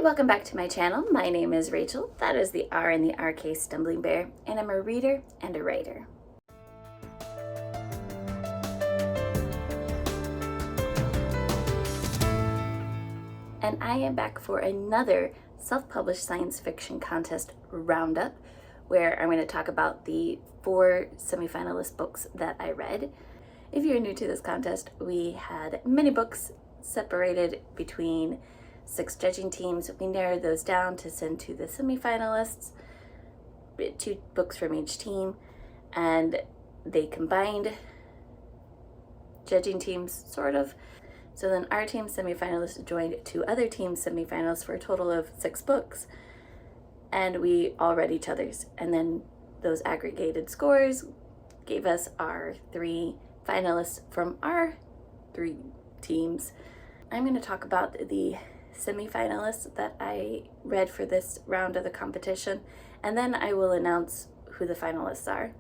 welcome back to my channel. My name is Rachel, that is the R in the RK Stumbling Bear, and I'm a reader and a writer. And I am back for another self-published science fiction contest roundup, where I'm going to talk about the 4 semifinalist books that I read. If you're new to this contest, we had many books separated between 6 judging teams. We narrowed those down to send to the semifinalists, 2 books from each team, and they combined judging teams, sort of. So then our team semifinalists joined 2 other teams semifinalists for a total of 6 books, and we all read each other's, and then those aggregated scores gave us our 3 finalists from our 3 teams. I'm going to talk about the semifinalists that I read for this round of the competition, and then I will announce who the finalists are.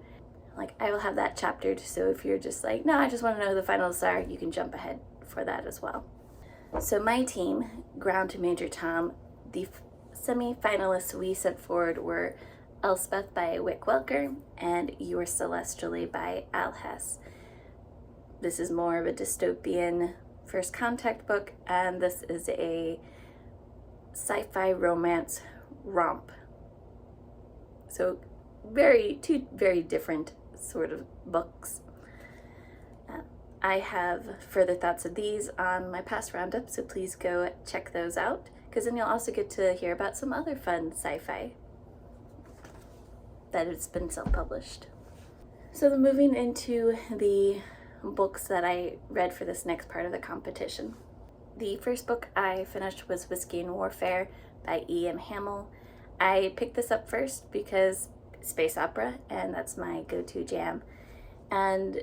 I will have that chaptered, so if you're just like, no, I just want to know who the finalists are, you can jump ahead for that as well. So my team, Ground to Major Tom, the semifinalists we sent forward were Elspeth by Wick Welker and You're Celestially by Al Hess. This is more of a dystopian first contact book, and this is a sci-fi romance romp. So two very different sort of books. I have further thoughts of these on my past roundup, so please go check those out, because then you'll also get to hear about some other fun sci-fi that has been self-published. So then moving into the books that I read for this next part of the competition. The first book I finished was Whiskey and Warfare by E.M. Hamill. I picked this up first because space opera, and that's my go-to jam. And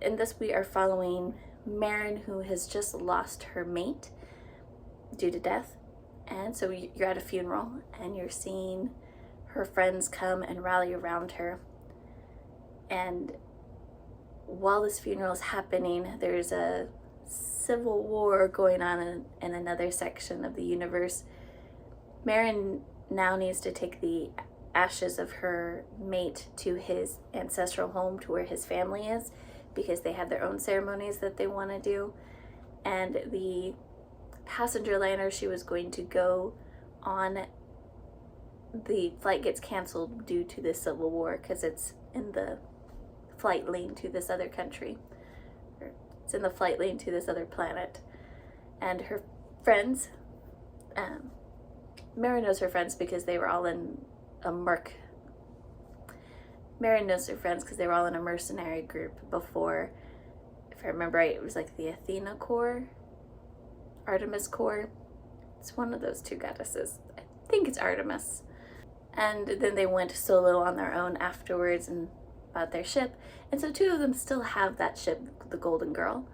in this we are following Marin, who has just lost her mate due to death. And so you're at a funeral and you're seeing her friends come and rally around her. And while this funeral is happening, there's a civil war going on in another section of the universe. Marin now needs to take the ashes of her mate to his ancestral home, to where his family is, because they have their own ceremonies that they want to do. And the passenger liner she was going to go on, the flight gets canceled due to the civil war, because it's in the flight lane to this other country. It's in the flight lane to this other planet. And her friends, Marin knows her friends because they were all in a Marin knows her friends because they were all in a mercenary group before. If I remember right, it was like the Athena Corps, Artemis Corps. It's one of those 2 goddesses. I think it's Artemis. And then they went solo on their own afterwards and bought their ship. And so 2 of them still have that ship, the Golden Girl.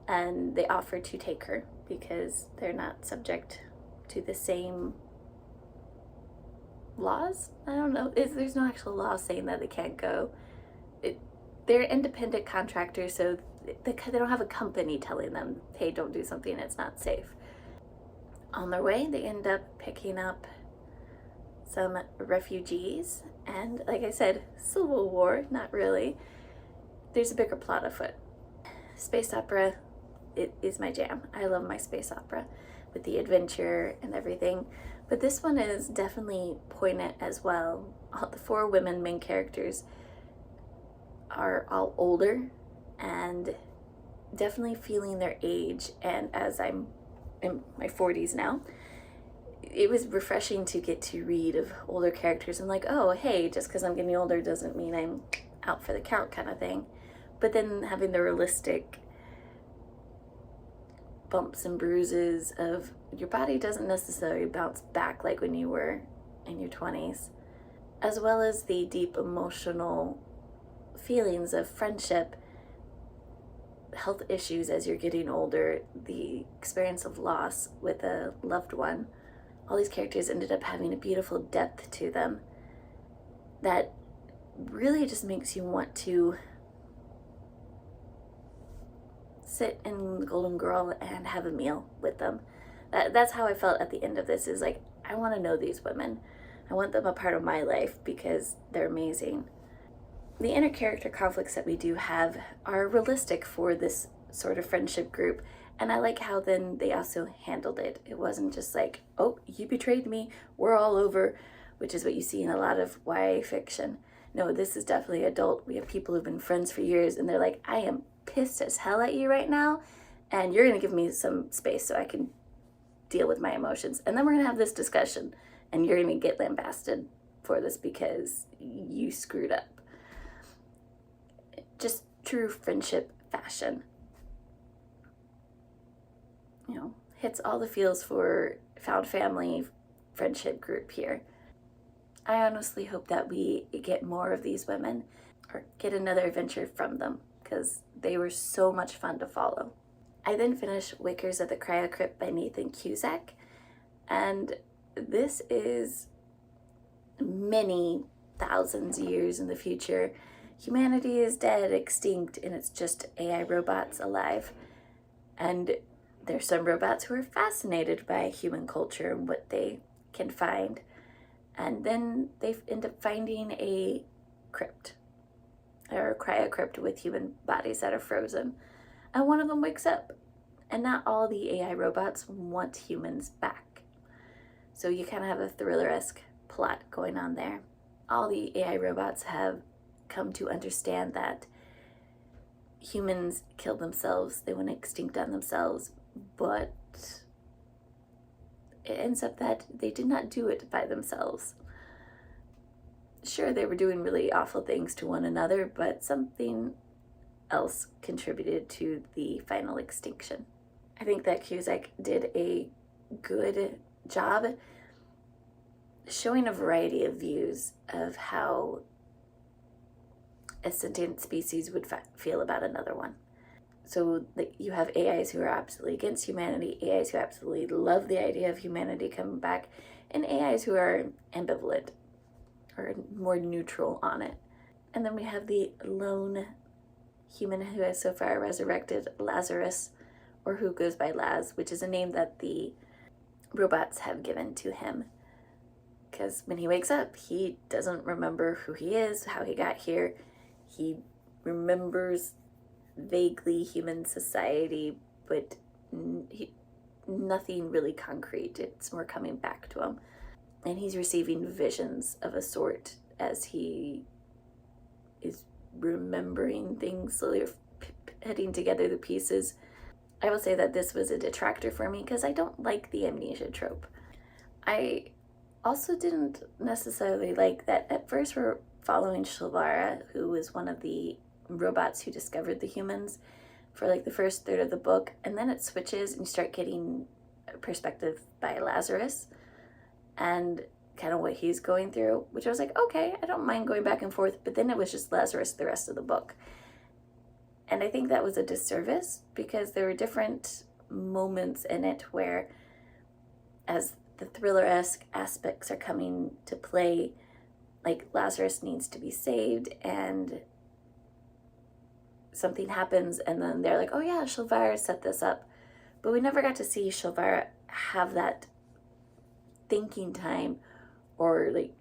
And they offered to take her because they're not subject to the same laws. I don't know. There's no actual law saying that they can't go. They're independent contractors, so they don't have a company telling them, hey, don't do something, it's not safe. On their way, they end up picking up some refugees, and like I said, civil war, not really. There's a bigger plot afoot. Space opera, it is my jam. I love my space opera with the adventure and everything. But this one is definitely poignant as well. All the 4 women main characters are all older and definitely feeling their age. And as I'm in my 40s now, it was refreshing to get to read of older characters and like, oh, hey, just because I'm getting older doesn't mean I'm out for the count kind of thing. But then having the realistic bumps and bruises of your body doesn't necessarily bounce back like when you were in your 20s, as well as the deep emotional feelings of friendship, health issues as you're getting older, the experience of loss with a loved one. All these characters ended up having a beautiful depth to them that really just makes you want to sit in the Golden Girl and have a meal with them. That's how I felt at the end of this, is like, I want to know these women. I want them a part of my life because they're amazing. The inner character conflicts that we do have are realistic for this sort of friendship group, and I like how then they also handled it. It wasn't just like, oh, you betrayed me, we're all over, which is what you see in a lot of YA fiction. No, this is definitely adult. We have people who've been friends for years, and they're like, I am pissed as hell at you right now, and you're gonna give me some space so I can deal with my emotions. And then we're gonna have this discussion, and you're gonna get lambasted for this because you screwed up. Just true friendship fashion. You know, hits all the feels for found family friendship group here. I honestly hope that we get more of these women or get another adventure from them because they were so much fun to follow. I then finished Wakers of the Cryo Crypt by Nathan Cusack, and this is many thousands of years in the future. Humanity is dead, extinct, and it's just AI robots alive. And there's some robots who are fascinated by human culture and what they can find. And then they end up finding a crypt, or a cryo crypt with human bodies that are frozen. And one of them wakes up. And not all the AI robots want humans back. So you kind of have a thriller-esque plot going on there. All the AI robots have come to understand that humans killed themselves, they went extinct on themselves, but it ends up that they did not do it by themselves. Sure, they were doing really awful things to one another, but something else contributed to the final extinction. I think that Cusack did a good job showing a variety of views of how a sentient species would feel about another one. So you have AIs who are absolutely against humanity, AIs who absolutely love the idea of humanity coming back, and AIs who are ambivalent or more neutral on it. And then we have the lone human who has so far resurrected, Lazarus, or who goes by Laz, which is a name that the robots have given to him. Because when he wakes up, he doesn't remember who he is, how he got here. He remembers vaguely human society, but nothing really concrete. It's more coming back to him. And he's receiving visions of a sort as he is remembering things, slowly putting together the pieces. I will say that this was a detractor for me because I don't like the amnesia trope. I also didn't necessarily like that at first we're following Shalvara, who was one of the robots who discovered the humans, for like the first third of the book, and then it switches and you start getting a perspective by Lazarus and kind of what he's going through, which I was like, okay, I don't mind going back and forth, but then it was just Lazarus the rest of the book. And I think that was a disservice because there were different moments in it where, as the thriller-esque aspects are coming to play, like Lazarus needs to be saved and something happens and then they're like, oh yeah, Shalvara set this up. But we never got to see Shalvara have that thinking time or like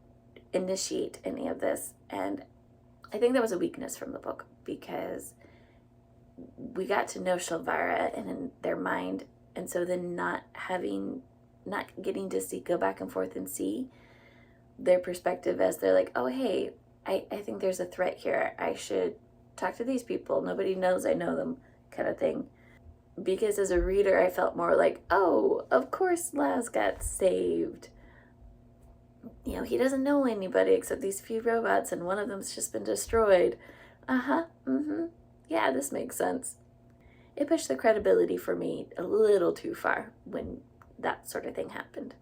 initiate any of this. And I think that was a weakness from the book because we got to know Shalvara and in their mind, and so then not getting to see, go back and forth and see their perspective as they're like, oh hey, I think there's a threat here, I should talk to these people, nobody knows I know them, kind of thing. Because as a reader I felt more like, oh, of course Laz got saved, you know, he doesn't know anybody except these few robots and one of them's just been destroyed. Yeah, this makes sense. It pushed the credibility for me a little too far when that sort of thing happened.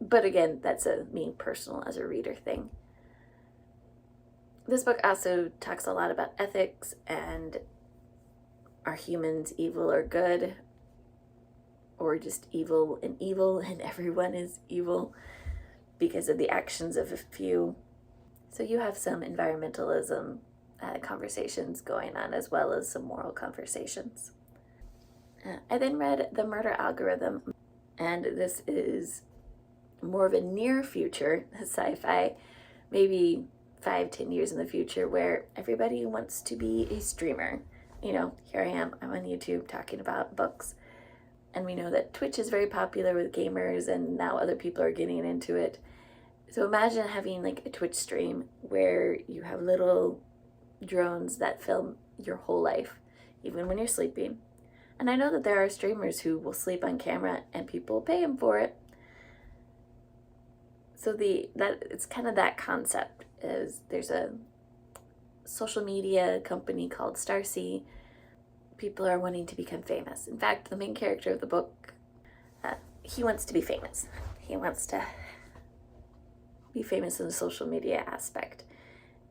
But again, that's a me personal as a reader thing. This book also talks a lot about ethics and are humans evil or good, or just evil and everyone is evil because of the actions of a few. So you have some environmentalism conversations going on as well as some moral conversations. I then read The Murder Algorithm, And this is more of a near future sci-fi, maybe 5-10 years in the future, where everybody wants to be a streamer. Here I am, I'm on YouTube talking about books. And we know that Twitch is very popular with gamers, and now other people are getting into it. So imagine having like a Twitch stream where you have little drones that film your whole life, even when you're sleeping. And I know that there are streamers who will sleep on camera and people pay them for it. So it's kind of that concept. There's a social media company called Starcy. People are wanting to become famous. In fact, the main character of the book, he wants to be famous. He wants to be famous in the social media aspect.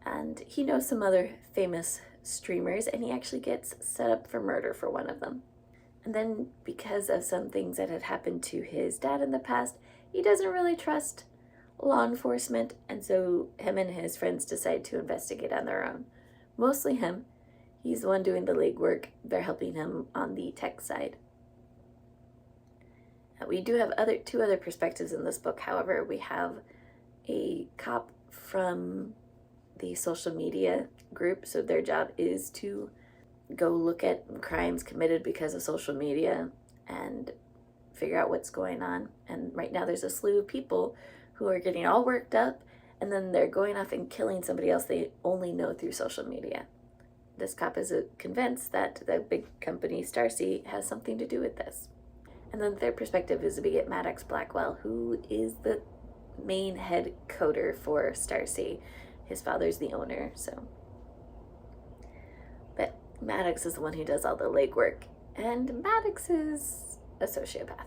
And he knows some other famous streamers, and he actually gets set up for murder for one of them. And then, because of some things that had happened to his dad in the past, he doesn't really trust law enforcement, and so him and his friends decide to investigate on their own. Mostly him. He's the one doing the legwork. They're helping him on the tech side. We do have two other perspectives in this book, however. We have a cop from the social media group, so their job is to go look at crimes committed because of social media and figure out what's going on. And right now there's a slew of people who are getting all worked up, and then they're going off and killing somebody else they only know through social media. This cop is convinced that the big company Starcy has something to do with this. And then the third perspective is we get Maddox Blackwell, who is the main head coder for Starcy. His father's the owner, so. But Maddox is the one who does all the legwork, and Maddox is a sociopath.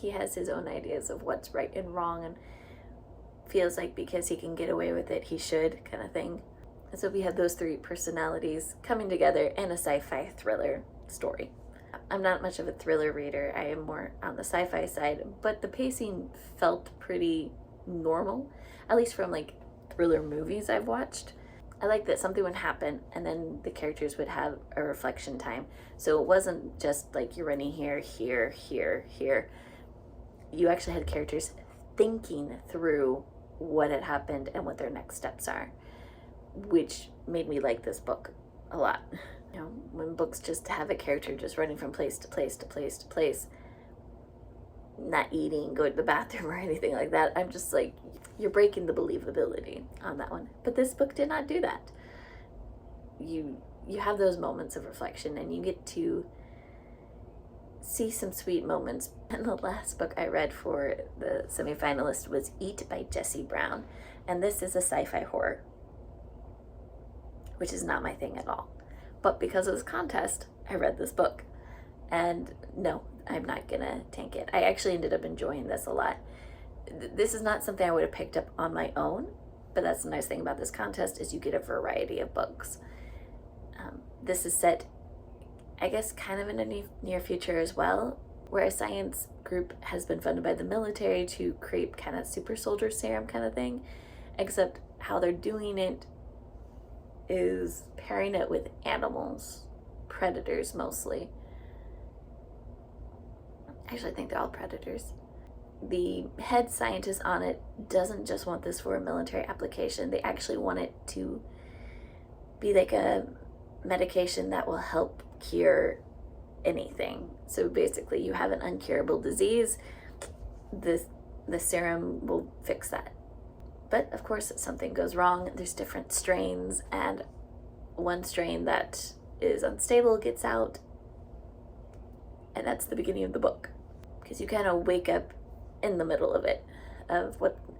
He has his own ideas of what's right and wrong, and feels like because he can get away with it, he should, kind of thing. And so we have those three personalities coming together in a sci-fi thriller story. I'm not much of a thriller reader. I am more on the sci-fi side, but the pacing felt pretty normal, at least from like thriller movies I've watched. I like that something would happen and then the characters would have a reflection time. So it wasn't just like you're running here, here, here, here. You actually had characters thinking through what had happened and what their next steps are, which made me like this book a lot. When books just have a character just running from place to place to place to place, not eating, going to the bathroom or anything like that, I'm just like, you're breaking the believability on that one. But this book did not do that. You have those moments of reflection, and you get to see some sweet moments. And the last book I read for the semifinalist was Eat by Jessie Brown, and this is a sci-fi horror, which is not my thing at all. But because of this contest, I read this book. And no, I'm not gonna tank it. I actually ended up enjoying this a lot. This is not something I would have picked up on my own, but that's the nice thing about this contest is you get a variety of books. This is set, I guess, kind of in a near future as well, where a science group has been funded by the military to create kind of super soldier serum kind of thing, except how they're doing it is pairing it with animals, predators mostly. Actually, I think they're all predators. The head scientist on it doesn't just want this for a military application. They actually want it to be like a medication that will help cure anything. So basically, you have an uncurable disease, the serum will fix that. But of course, something goes wrong. There's different strains, and one strain that is unstable gets out, and that's the beginning of the book. Because you kind of wake up in the middle of it, and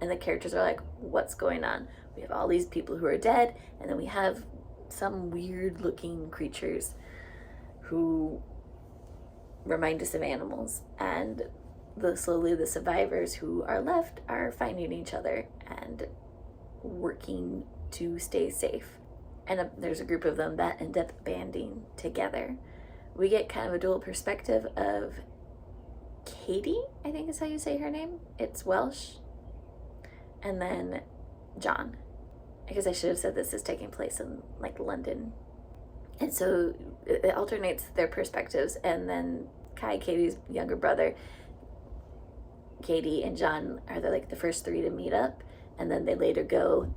the characters are like, what's going on? We have all these people who are dead, and then we have some weird looking creatures who remind us of animals, and slowly the survivors who are left are finding each other and working to stay safe. And there's a group of them that end up banding together. We get kind of a dual perspective of Katie, I think is how you say her name. It's Welsh. And then John. I guess I should have said this is taking place in like London. And so it alternates their perspectives, and then Kai, Katie's younger brother, Katie and John are the first three to meet up, and then they later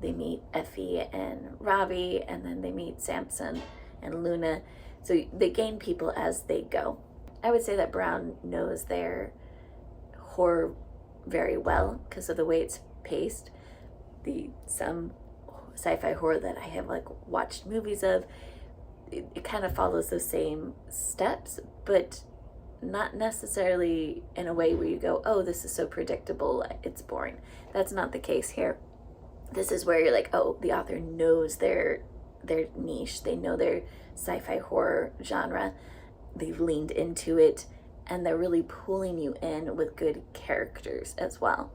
they meet Effie and Robbie, and then they meet Samson and Luna. So they gain people as they go. I would say that Brown knows their horror very well because of the way it's paced. Some sci-fi horror that I have watched movies of, it kind of follows those same steps, but not necessarily in a way where you go, oh, this is so predictable, it's boring. That's not the case here. This is where you're like, oh, the author knows their niche. They know their sci-fi horror genre. They've leaned into it, and they're really pulling you in with good characters as well.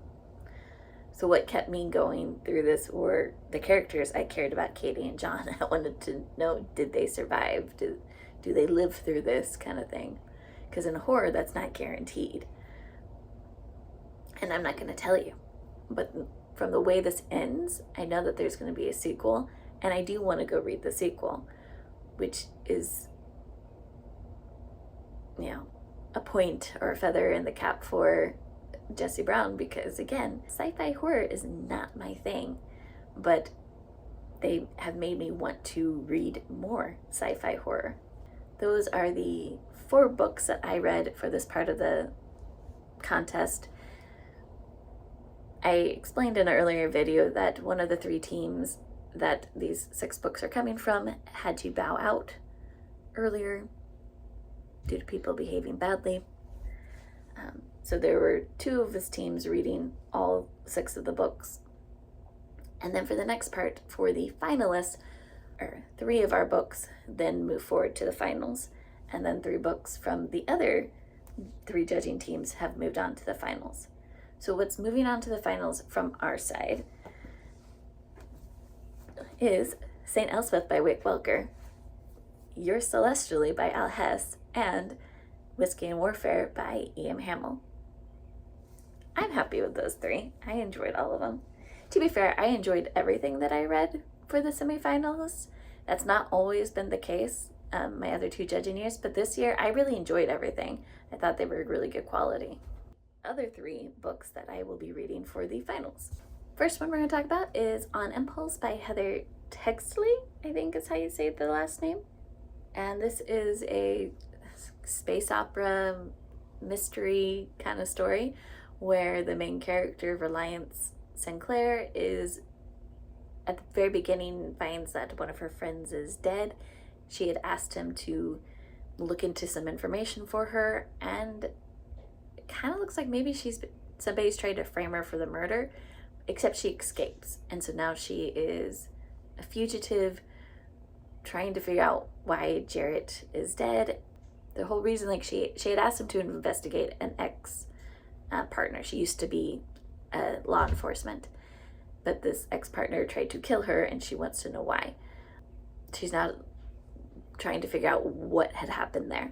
So what kept me going through this were the characters. I cared about Katie and John. I wanted to know, did they survive? Do they live through this kind of thing? Because in horror, that's not guaranteed. And I'm not going to tell you. But from the way this ends, I know that there's going to be a sequel, and I do want to go read the sequel, which is, a point or a feather in the cap for Jesse Brown, because again, sci-fi horror is not my thing, but they have made me want to read more sci-fi horror. Those are the 4 books that I read for this part of the contest. I explained in an earlier video that one of the 3 teams that these 6 books are coming from had to bow out earlier due to people behaving badly. So there were 2 of his teams reading all 6 of the books. And then for the next part, for the finalists, 3 of our books then move forward to the finals. And then 3 books from the other 3 judging teams have moved on to the finals. So what's moving on to the finals from our side is St. Elspeth by Wick Welker, You're Celestially by Al Hess, and Whiskey and Warfare by E.M. Hamill. I'm happy with those 3. I enjoyed all of them. To be fair, I enjoyed everything that I read for the semifinalists. That's not always been the case my other 2 judging years, but this year I really enjoyed everything. I thought they were really good quality. Other 3 books that I will be reading for the finals. First one we're going to talk about is On Impulse by Heather Texley, I think is how you say the last name. And this is a space opera mystery kind of story where the main character, Reliance Sinclair, is at the very beginning finds that one of her friends is dead. She had asked him to look into some information for her, and it kind of looks like maybe somebody's trying to frame her for the murder, except she escapes. And so now she is a fugitive trying to figure out why Jarrett is dead. The whole reason, she had asked him to investigate an ex-partner. She used to be law enforcement, but this ex-partner tried to kill her, and she wants to know why. She's now trying to figure out what had happened there.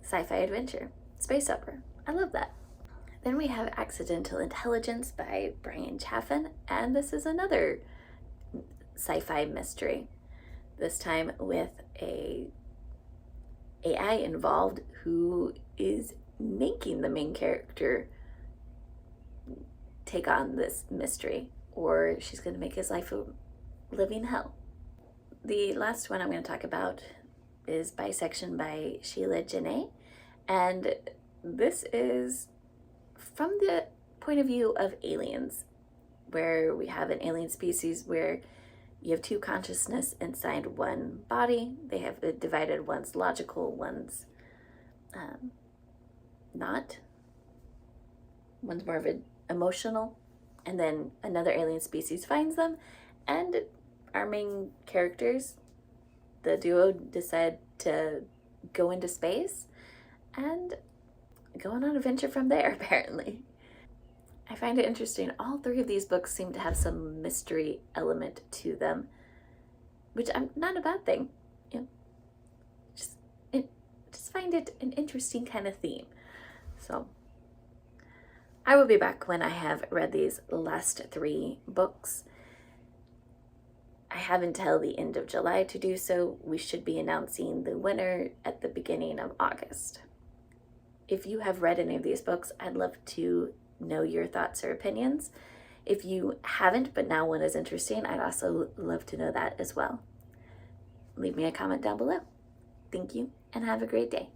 Sci-fi adventure, space opera. I love that. Then we have Accidental Intelligence by Brian Chaffin, and this is another sci-fi mystery. This time with a AI involved who is making the main character take on this mystery, or she's going to make his life a living hell. The last one I'm going to talk about is Bisection by Sheila Janae, and this is from the point of view of aliens, where we have an alien species where you have 2 consciousness inside one body. They have divided, one's logical, one's not. One's more of an emotional. And then another alien species finds them, and our main characters, the duo, decide to go into space and go on an adventure from there, apparently. I find it interesting. All 3 of these books seem to have some mystery element to them, which I'm not a bad thing. Just find it an interesting kind of theme. So I will be back when I have read these last 3 books. I have until the end of July to do so. We should be announcing the winner at the beginning of August. if you have read any of these books, I'd love to know your thoughts or opinions. If you haven't, but now one is interesting, I'd also love to know that as well. Leave me a comment down below. Thank you, and have a great day.